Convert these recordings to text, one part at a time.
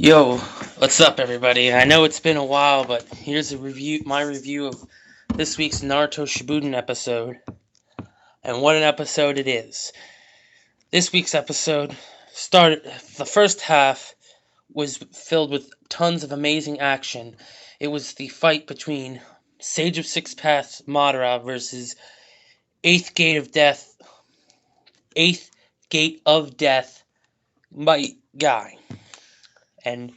Yo, what's up, everybody? I know it's been a while, but here's my review of this week's Naruto Shippuden episode, and what an episode it is. This week's episode started. The first half was filled with tons of amazing action. It was the fight between Sage of Six Paths Madara versus Eighth Gate of Death, Eighth Gate of Death, Might Guy, and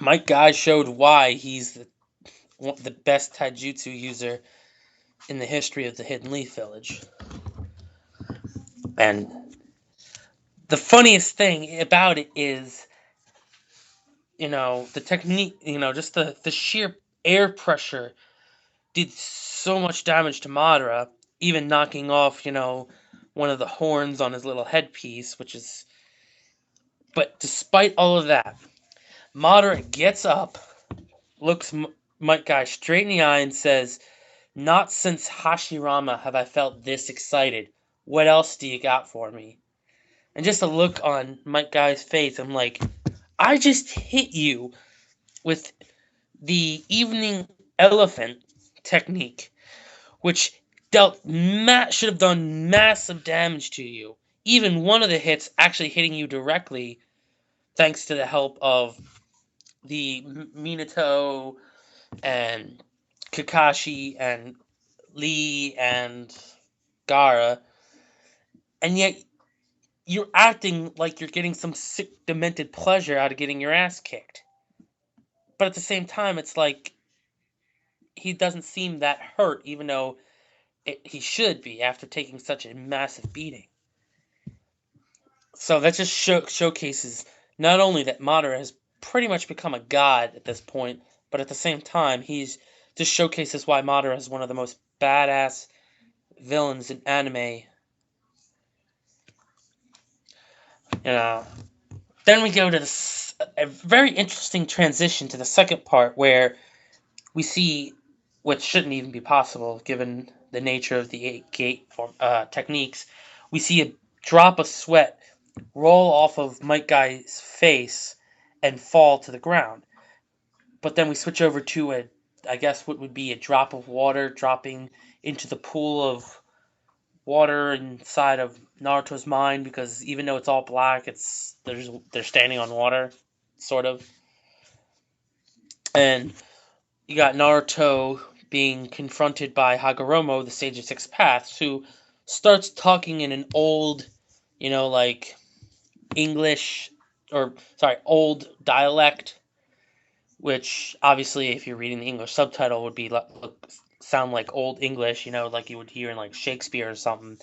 Might Guy showed why he's the best taijutsu user in the history of the Hidden Leaf Village. And the funniest thing about it is, the technique, just the sheer air pressure did so much damage to Madara, even knocking off, one of the horns on his little headpiece, but despite all of that, Madara gets up, looks Might Guy straight in the eye and says, "Not since Hashirama have I felt this excited. What else do you got for me?" And just a look on Might Guy's face, I'm like, I just hit you with the evening elephant technique, which should have done massive damage to you. Even one of the hits actually hitting you directly, thanks to the help of the Minato and Kakashi and Lee and Gaara, and yet you're acting like you're getting some sick, demented pleasure out of getting your ass kicked. But at the same time, it's like he doesn't seem that hurt, even though he should be after taking such a massive beating. So that just showcases not only that Madara has pretty much become a god at this point, but at the same time, he's just showcases why Madara is one of the most badass villains in anime. Then we go to a very interesting transition to the second part, where we see, which shouldn't even be possible given the nature of the eight gate techniques, we see a drop of sweat roll off of Might Guy's face and fall to the ground. But then we switch over to I guess what would be a drop of water dropping into the pool of water inside of Naruto's mind, because even though it's all black, they're standing on water, sort of. And you got Naruto being confronted by Hagoromo, the Sage of Six Paths, who starts talking in an old, like English, old dialect, which obviously, if you're reading the English subtitle, would sound like old English, like you would hear in like Shakespeare or something.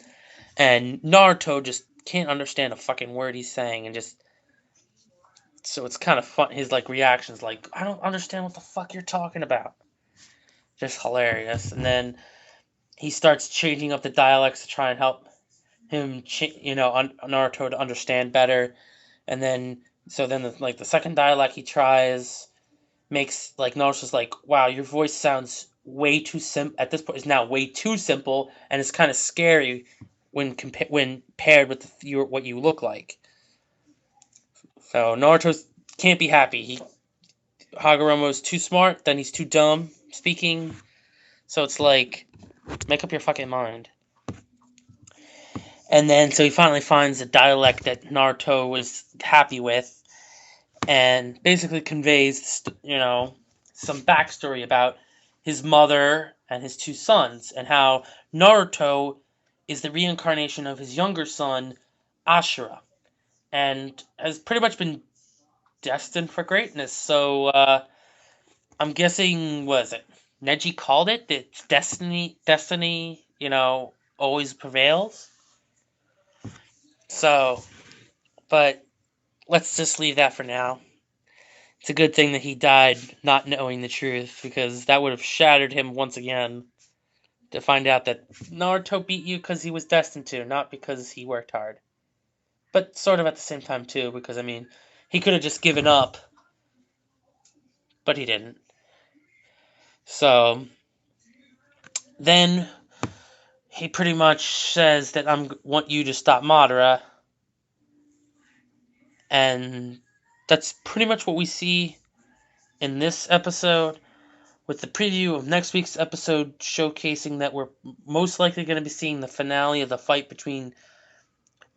And Naruto just can't understand a fucking word he's saying, and so it's kind of fun. His reactions, like, I don't understand what the fuck you're talking about. Just hilarious. And then he starts changing up the dialects to try and help him, Naruto to understand better. And then, the second dialect he tries makes, Naruto's like, wow, your voice sounds way too simple. At this point, is now way too simple, and it's kind of scary when paired with what you look like. So Naruto can't be happy. Hagoromo's too smart, then he's too dumb speaking. So it's like, make up your fucking mind. And then, so he finally finds a dialect that Naruto was happy with, and basically conveys, some backstory about his mother and his two sons, and how Naruto is the reincarnation of his younger son, Ashura, and has pretty much been destined for greatness. So, I'm guessing, was it Neji called it? That destiny, always prevails. So, but let's just leave that for now. It's a good thing that he died not knowing the truth, because that would have shattered him once again to find out that Naruto beat you because he was destined to, not because he worked hard. But sort of at the same time, too, because, he could have just given up, but he didn't. So, then he pretty much says that I want you to stop Madara, and that's pretty much what we see in this episode, with the preview of next week's episode showcasing that we're most likely going to be seeing the finale of the fight between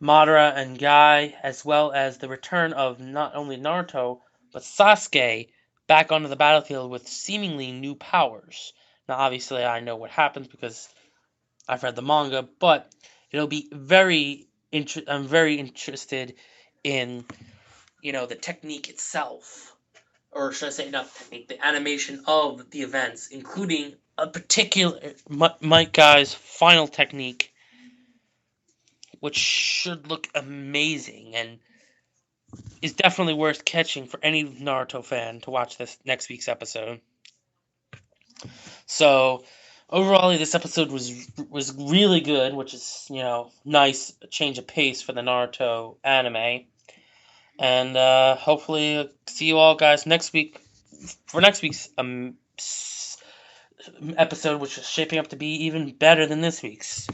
Madara and Guy, as well as the return of not only Naruto, but Sasuke back onto the battlefield with seemingly new powers. Now, obviously, I know what happens because I've read the manga, but it'll be I'm very interested in, the technique itself, or should I say not the technique, the animation of the events, including a particular Mike Guy's final technique, which should look amazing and is definitely worth catching for any Naruto fan to watch this next week's episode. So overall, this episode was really good, which is nice change of pace for the Naruto anime. And hopefully see you all guys next week for next week's episode, which is shaping up to be even better than this week's.